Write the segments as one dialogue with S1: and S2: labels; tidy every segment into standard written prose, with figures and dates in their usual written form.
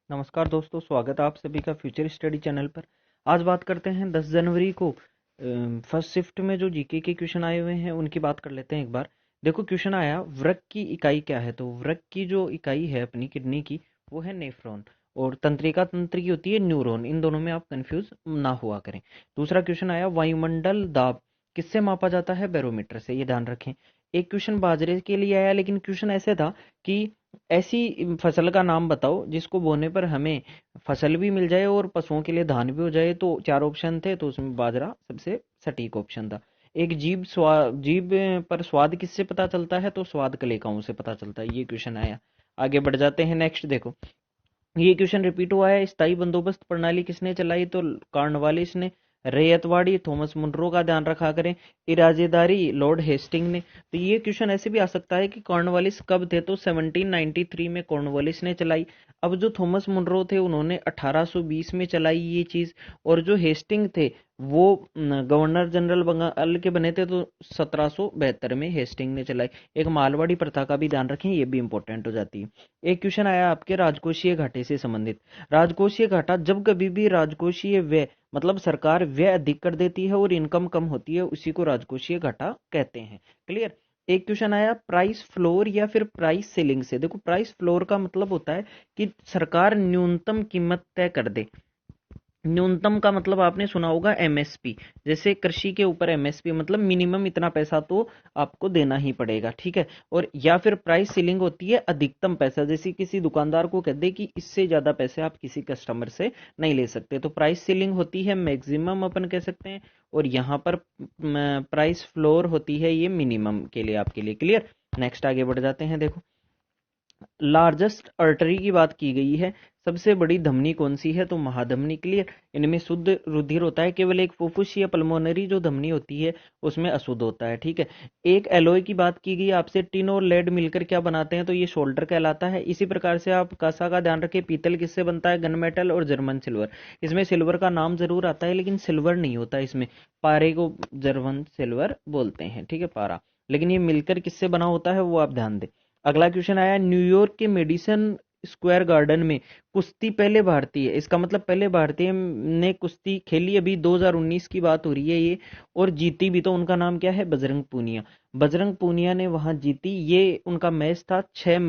S1: नमस्कार दोस्तों, स्वागत है आप सभी का फ्यूचर स्टडी चैनल पर। आज बात करते हैं 10 जनवरी को फर्स्ट शिफ्ट में जो जीके के क्वेश्चन आए हुए हैं उनकी बात कर लेते हैं एक बार। देखो, क्वेश्चन आया वृक्क की इकाई क्या है। तो वृक्क की जो इकाई है अपनी किडनी की, वो है नेफ्रॉन, और तंत्रिका तंत्र की होती है न्यूरॉन। इन दोनों में आप कंफ्यूज ना हुआ करें। दूसरा क्वेश्चन आया वायुमंडल दाब किससे मापा जाता है? बैरोमीटर से, ये ध्यान रखें। एक क्वेश्चन बाजरे के लिए आया, लेकिन क्वेश्चन ऐसे था कि ऐसी फसल का नाम बताओ जिसको बोने पर हमें फसल भी मिल जाए और पशुओं के लिए धान भी हो जाए। तो चार ऑप्शन थे, तो उसमें बाजरा सबसे सटीक ऑप्शन था। एक जीभ पर स्वाद किससे पता चलता है? तो स्वाद कलिकाओं से पता चलता है। ये क्वेश्चन आया। आगे बढ़ जाते हैं। नेक्स्ट देखो, ये क्वेश्चन रिपीट हुआ है। स्थायी बंदोबस्त प्रणाली किसने चलाई? तो कॉर्नवालिस ने। रैयतवाड़ी थॉमस मुनरो का ध्यान रखा करें। इराजेदारी लॉर्ड हेस्टिंग ने। तो ये क्वेश्चन ऐसे भी आ सकता है कि कॉर्नवालिस कब थे? तो 1793 में कॉर्नवालिस ने चलाई। अब जो थॉमस मुनरो थे उन्होंने 1820 में चलाई ये चीज। और जो हेस्टिंग थे वो गवर्नर जनरल बंगाल के बने थे, तो 1772 में हेस्टिंग ने चलाई। एक मालवाड़ी प्रथा का भी ध्यान रखें, ये भी इंपॉर्टेंट हो जाती है। एक क्वेश्चन आया आपके राजकोषीय घाटे से संबंधित। राजकोषीय घाटा जब कभी भी राजकोषीय व्यय मतलब सरकार व्यय अधिक कर देती है और इनकम कम होती है, उसी को राजकोषीय घाटा कहते हैं। क्लियर। एक क्वेश्चन आया प्राइस फ्लोर या फिर प्राइस सीलिंग से। देखो, प्राइस फ्लोर का मतलब होता है कि सरकार न्यूनतम कीमत तय कर दे। न्यूनतम का मतलब आपने सुना होगा एमएसपी। जैसे कृषि के ऊपर एमएसपी मतलब मिनिमम इतना पैसा तो आपको देना ही पड़ेगा, ठीक है। और या फिर प्राइस सीलिंग होती है अधिकतम पैसा। जैसे किसी दुकानदार को कह दे कि इससे ज्यादा पैसे आप किसी कस्टमर से नहीं ले सकते, तो प्राइस सीलिंग होती है मैक्सिमम अपन कह सकते हैं। और यहाँ पर प्राइस फ्लोर होती है ये मिनिमम के लिए आपके लिए। क्लियर। नेक्स्ट आगे बढ़ जाते हैं। देखो, लार्जेस्ट आर्टरी की बात की गई है। सबसे बड़ी धमनी कौन सी है? तो महाधमनी। क्लियर। इनमें शुद्ध रुधिर होता है, केवल एक फुफ्फुस या पल्मोनरी जो धमनी होती है उसमें अशुद्ध होता है, ठीक है। एक एलॉय की बात की गई आपसे, टिन और लेड मिलकर क्या बनाते हैं? तो ये शोल्डर कहलाता है। इसी प्रकार से आप कासा का ध्यान रखें। पीतल किससे बनता है? गन मेटल और जर्मन सिल्वर। इसमें सिल्वर का नाम जरूर आता है लेकिन सिल्वर नहीं होता इसमें। पारे को जर्मन सिल्वर बोलते हैं, ठीक है, पारा। लेकिन ये मिलकर किससे बना होता है वो आप ध्यान दें। अगला क्वेश्चन आया न्यूयॉर्क के मेडिसन स्क्वायर गार्डन में कुश्ती पहले भारतीय, इसका मतलब पहले भारतीय ने कुश्ती खेली। अभी 2019 की बात हो रही है ये। और जीती भी। तो उनका नाम क्या है? बजरंग पूनिया। बजरंग पूनिया ने वहां जीती। ये उनका मैच था 6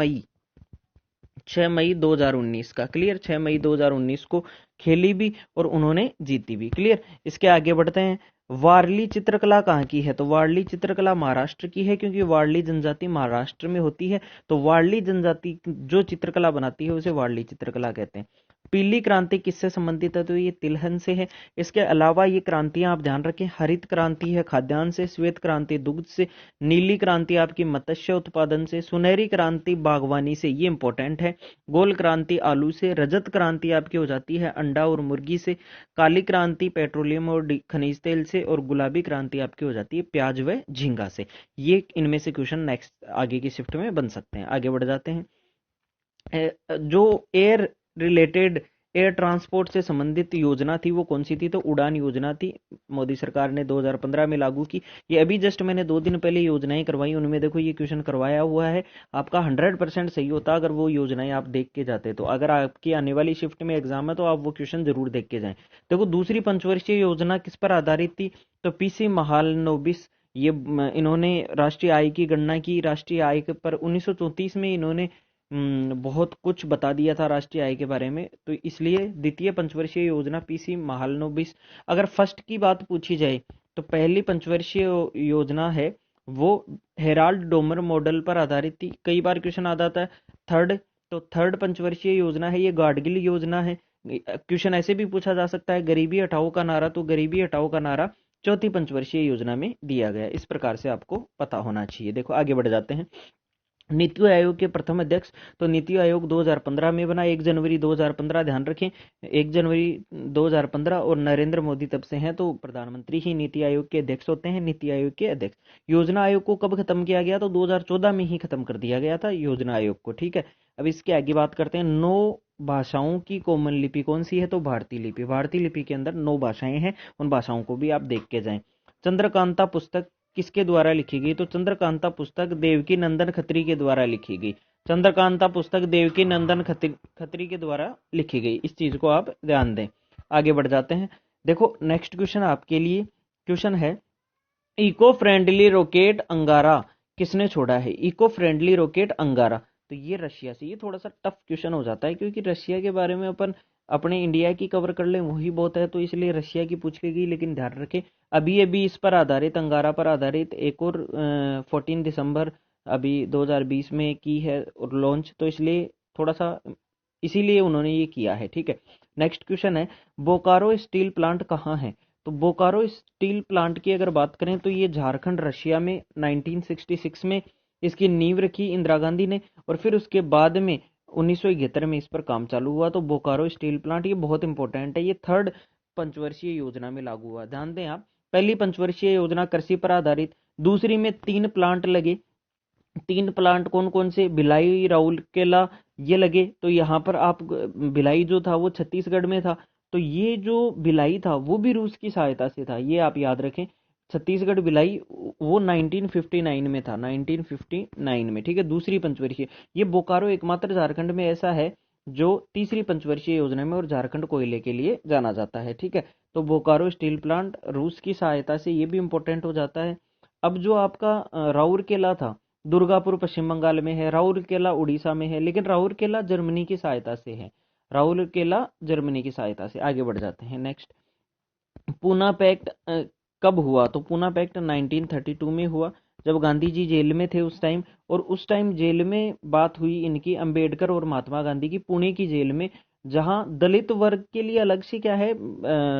S1: मई 2019 का। क्लियर। 6 मई 2019 को खेली भी और उन्होंने जीती भी। क्लियर। इसके आगे बढ़ते हैं। वारली चित्रकला कहाँ की है? तो वारली चित्रकला महाराष्ट्र की है, क्योंकि वारली जनजाति महाराष्ट्र में होती है। तो वारली जनजाति जो चित्रकला बनाती है उसे वारली चित्रकला कहते हैं। पीली क्रांति किससे संबंधित है? तो ये तिलहन से है। इसके अलावा ये क्रांतियां आप ध्यान रखें। हरित क्रांति है खाद्यान्न से, श्वेत क्रांति दुग्ध से, नीली क्रांति आपकी मत्स्य उत्पादन से, सुनहरी क्रांति बागवानी से, ये इंपॉर्टेंट है। गोल क्रांति आलू से, रजत क्रांति आपकी हो जाती है अंडा और मुर्गी से, काली क्रांति पेट्रोलियम और खनिज तेल से, और गुलाबी क्रांति आपकी हो जाती है प्याज व झींगा से। ये इनमें से क्वेश्चन नेक्स्ट आगे की शिफ्ट में बन सकते हैं। आगे बढ़ जाते हैं। जो एयर रिलेटेड एयर ट्रांसपोर्ट से संबंधित योजना थी वो कौन सी थी? तो उड़ान योजना थी। मोदी सरकार ने 2015 में लागू की। ये अभी जस्ट मैंने 2 दिन पहले योजनाएं करवाई, उनमें देखो ये क्वेश्चन करवाया हुआ है। आपका 100% सही होता अगर वो योजनाएं आप देख के जाते। तो अगर आपकी आने वाली शिफ्ट में एग्जाम है तो आप वो क्वेश्चन जरूर देख के जाएं। देखो, दूसरी पंचवर्षीय योजना किस पर आधारित थी? तो पीसी महालनोबिस। ये इन्होंने राष्ट्रीय आय की गणना की। राष्ट्रीय आय पर 1934 में इन्होंने बहुत कुछ बता दिया था राष्ट्रीय आय के बारे में। तो इसलिए द्वितीय पंचवर्षीय योजना पीसी महालनोबिस। अगर फर्स्ट की बात पूछी जाए तो पहली पंचवर्षीय योजना है वो हेराल्ड डोमर मॉडल पर आधारित थी। कई बार क्वेश्चन आ जाता है थर्ड। तो थर्ड पंचवर्षीय योजना है ये गाडगिल योजना है। क्वेश्चन ऐसे भी पूछा जा सकता है गरीबी हटाओ का नारा। तो गरीबी हटाओ का नारा चौथी पंचवर्षीय योजना में दिया गया। इस प्रकार से आपको पता होना चाहिए। देखो, आगे बढ़ जाते हैं। नीति आयोग के प्रथम अध्यक्ष। तो नीति आयोग 2015 में बना। 1 जनवरी 2015 ध्यान रखें। 1 जनवरी 2015। और नरेंद्र मोदी तब से हैं, तो प्रधानमंत्री ही नीति आयोग के अध्यक्ष होते हैं। नीति आयोग के अध्यक्ष। योजना आयोग को कब खत्म किया गया? तो 2014 में ही खत्म कर दिया गया था योजना आयोग को, ठीक है। अब इसके आगे बात करते हैं। 9 भाषाओं की कॉमन लिपि कौन सी है? तो भारतीय लिपि। भारतीय लिपि के अंदर 9 भाषाएं हैं, उन भाषाओं को भी आप देख के जाएं। चंद्रकांता पुस्तक किसके द्वारा लिखी गई? तो चंद्रकांता पुस्तक देवकी नंदन खत्री के द्वारा लिखी गई। चंद्रकांता पुस्तक देवकी नंदन खत्री के द्वारा लिखी गई। इस चीज को आप ध्यान दें। आगे बढ़ जाते हैं। देखो नेक्स्ट क्वेश्चन आपके लिए क्वेश्चन है, इको फ्रेंडली रॉकेट अंगारा किसने छोड़ा है? इको फ्रेंडली रॉकेट अंगारा, तो ये रशिया से। ये थोड़ा सा टफ क्वेश्चन हो जाता है क्योंकि रशिया के बारे में अपन अपने इंडिया की कवर कर लें वही बहुत है, तो इसलिए रशिया की पूछ ली गई। लेकिन ध्यान रखें अभी अभी इस पर आधारित, अंगारा पर आधारित एक और 14 दिसंबर अभी 2020 में की है और लॉन्च, तो इसलिए थोड़ा सा इसीलिए उन्होंने ये किया है। ठीक है, नेक्स्ट क्वेश्चन है, बोकारो स्टील प्लांट कहाँ है? तो बोकारो स्टील प्लांट की अगर बात करें तो ये झारखंड रशिया में 1966 में इसकी नींव रखी इंदिरा गांधी ने, और फिर उसके बाद में 1971 में इस पर काम चालू हुआ। तो बोकारो स्टील प्लांट ये बहुत इंपॉर्टेंट है, ये 3rd पंचवर्षीय योजना में लागू हुआ। ध्यान दें आप, पहली पंचवर्षीय योजना कृषि पर आधारित, दूसरी में 3 प्लांट लगे। 3 प्लांट कौन कौन से? भिलाई, राउरकेला ये लगे। तो यहाँ पर आप भिलाई जो था वो छत्तीसगढ़ में था, तो ये जो भिलाई था वो भी रूस की सहायता से था, ये आप याद रखें। छत्तीसगढ़ भिलाई वो 1959 में था, 1959 में। ठीक है, दूसरी पंचवर्षीय। ये बोकारो एकमात्र झारखंड में ऐसा है जो तीसरी पंचवर्षीय योजना में और झारखंड कोयले के लिए जाना जाता है। ठीक है, तो बोकारो स्टील प्लांट रूस की सहायता से, ये भी इंपॉर्टेंट हो जाता है। अब जो आपका राउरकेला था, दुर्गापुर पश्चिम बंगाल में है, राउरकेला उड़ीसा में है, लेकिन राउरकेला जर्मनी की सहायता से है, राउरकेला जर्मनी की सहायता से। आगे बढ़ जाते हैं। नेक्स्ट, पूना पैक्ट कब हुआ? तो पूना पैक्ट 1932 में हुआ, जब गांधी जी जेल में थे उस टाइम। और उस टाइम जेल में बात हुई इनकी अंबेडकर और महात्मा गांधी की, पुणे की जेल में, जहां दलित वर्ग के लिए अलग से क्या है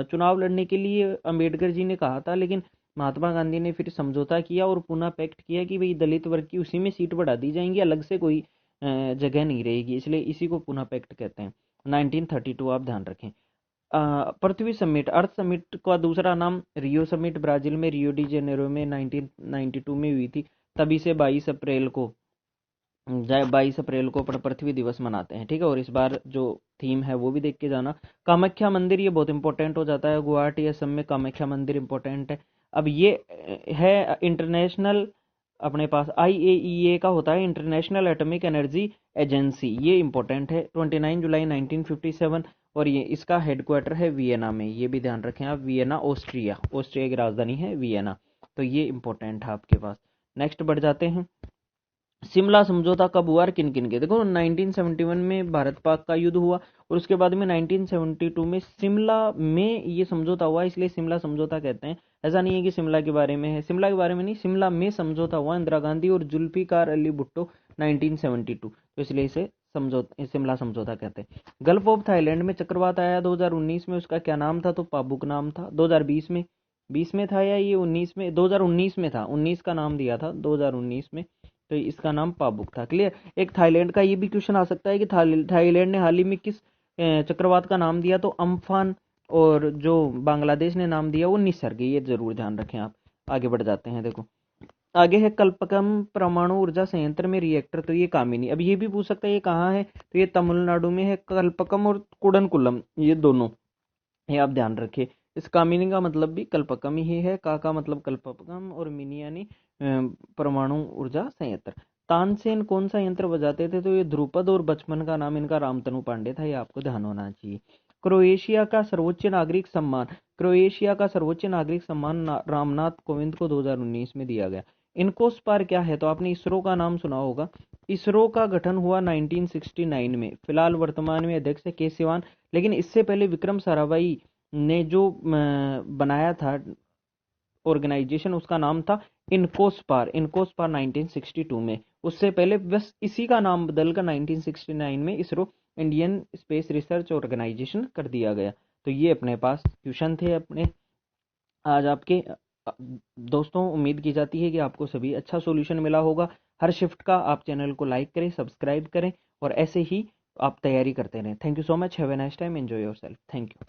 S1: चुनाव लड़ने के लिए अंबेडकर जी ने कहा था, लेकिन महात्मा गांधी ने फिर समझौता किया और पूना पैक्ट किया कि भाई दलित वर्ग की उसी में सीट बढ़ा दी जाएंगी, अलग से कोई जगह नहीं रहेगी, इसलिए इसी को पूना पैक्ट कहते हैं। 1932 आप ध्यान रखें। पृथ्वी समिट, अर्थ समिट का दूसरा नाम रियो समिट, ब्राजील में रियो डी जेनेरो में 1992 में हुई थी। तभी से 22 अप्रैल को 22 अप्रैल को पृथ्वी दिवस मनाते हैं। ठीक है, और इस बार जो थीम है वो भी देख के जाना। कामाख्या मंदिर, ये बहुत इंपॉर्टेंट हो जाता है, गुवाहाटी असम में कामाख्या मंदिर इंपॉर्टेंट है। अब ये है इंटरनेशनल, अपने पास IAEA का होता है, इंटरनेशनल एटॉमिक एनर्जी एजेंसी, ये इंपॉर्टेंट है। 29 जुलाई 1957, और ये इसका हेडक्वार्टर है वियना में, ये भी ध्यान रखें आप, वियना ऑस्ट्रिया, ऑस्ट्रिया की राजधानी है वियना। तो ये इंपॉर्टेंट है आपके पास। नेक्स्ट बढ़ जाते हैं, शिमला समझौता कब हुआ और किन किन के? देखो 1971 में भारत पाक का युद्ध हुआ, और उसके बाद में 1972 में शिमला में ये समझौता हुआ, इसलिए शिमला समझौता कहते हैं। ऐसा नहीं है कि शिमला के बारे में है, शिमला के बारे में नहीं, शिमला में समझौता हुआ, इंदिरा गांधी और जुल्फिकार अली भुट्टो 1972, तो इसलिए इसे समझौता, शिमला समझौता कहते हैं। गल्फ ऑफ थाईलैंड में चक्रवात आया 2019 में, उसका क्या नाम था? तो पाबुक नाम था। 2020 में, 20 में था या ये 19 में? 2019 में था, 19 का नाम दिया था 2019 में, तो इसका नाम पाबुक था। क्लियर। एक थाईलैंड का ये भी क्वेश्चन आ सकता है कि थाईलैंड ने हाल ही में किस चक्रवात का नाम दिया? तो अम्फान, और जो बांग्लादेश ने नाम दिया वो निसर्ग, ये जरूर ध्यान रखें आप। आगे बढ़ जाते हैं। देखो आगे है कल्पकम परमाणु ऊर्जा संयंत्र में रिएक्टर, तो ये कामिनी। अब ये भी पूछ सकता है ये कहाँ है, तो ये तमिलनाडु में है, कल्पकम और कुडनकुलम ये दोनों, ये आप ध्यान रखिए। इस कामिनी का मतलब भी कल्पकम ही है, का मतलब कल्पकम, और मिनी यानी परमाणु ऊर्जा संयंत्र। तानसेन कौन सा यंत्र बजाते थे? तो ये ध्रुपद, और बचपन का नाम इनका रामतनु पांडे था, ये आपको ध्यान होना चाहिए। क्रोएशिया का सर्वोच्च नागरिक सम्मान, क्रोएशिया का सर्वोच्च नागरिक सम्मान रामनाथ कोविंद को 2019 में दिया गया। इनकोस्पार क्या है? तो आपने इसरो का नाम सुना होगा। इसरो का गठन हुआ 1969 में, फिलहाल वर्तमान में अध्यक्ष है के सिवान, लेकिन इससे पहले विक्रम साराभाई ने जो बनाया था ऑर्गेनाइजेशन, उसका नाम था इनकोस्पार, इनकोस्पार 1962 में। उससे पहले बस इसी का नाम बदलकर 1969 में ISRO Indian Space Research Organisation कर दिया गया। तो ये अपने पास क्वेश्चन थे अपने आज आपके। दोस्तों उम्मीद की जाती है कि आपको सभी अच्छा सॉल्यूशन मिला होगा हर शिफ्ट का। आप चैनल को लाइक करें, सब्सक्राइब करें, और ऐसे ही आप तैयारी करते रहें। Thank you so much, have a nice time, enjoy yourself, thank you.